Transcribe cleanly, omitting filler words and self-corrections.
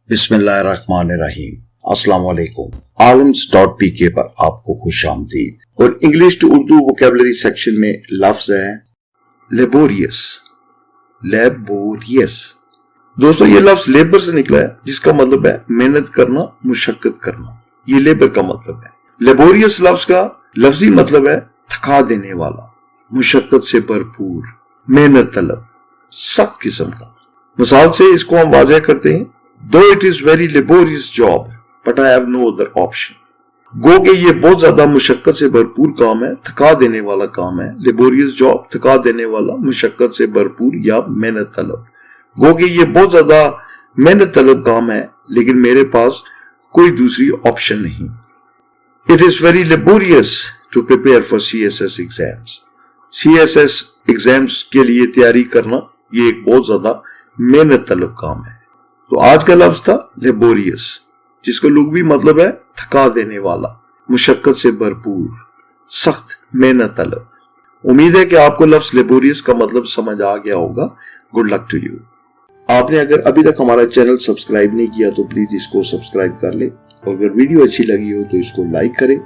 बिस्मिल्लाहिर्रहमानिर्रहीम। अस्सलाम वालेकुम। आलम्स.pk पर आपको खुश आमदीद। और English to Urdu vocabulary section में लफ्ज है लेबोरियस। लेबोरियस दोस्तों, ये लफ्ज लेबर से निकला है, जिसका मतलब है मेहनत करना, मुशक्कत करना। ये लेबर का मतलब है। लेबोरियस लफ्ज का लफ्जी मतलब है थका देने वाला, मुशक्कत से भरपूर, मेहनत तलब, सख्त किस्म का। मिसाल से इसको हम वाज़ेह करते हैं, though it is very laborious job but I have no other option. गो के ये बहुत ज्यादा मुशक्कत से भरपूर काम है, थका देने वाला काम है। लेबोरियस जॉब, थका देने वाला, मुशक्कत से भरपूर या मेहनत तलब। गो के ये बहुत ज्यादा मेहनत तलब काम है, लेकिन मेरे पास कोई दूसरी ऑप्शन नहीं। It is very laborious to prepare for CSS exams. CSS exams के लिए तैयारी करना ये एक बहुत ज्यादा मेहनत तलब काम है। तो आज का लफ्ज था लेबोरियस, जिसका लुग़वी मतलब है थका देने वाला, मुशक्कत से भरपूर, सख्त, मेहनत तलब। उम्मीद है कि आपको लफ्ज लेबोरियस का मतलब समझ आ गया होगा। Good luck to you. आपने अगर अभी तक हमारा चैनल सब्सक्राइब नहीं किया तो प्लीज इसको सब्सक्राइब कर ले, और अगर वीडियो अच्छी लगी हो तो इसको लाइक करें।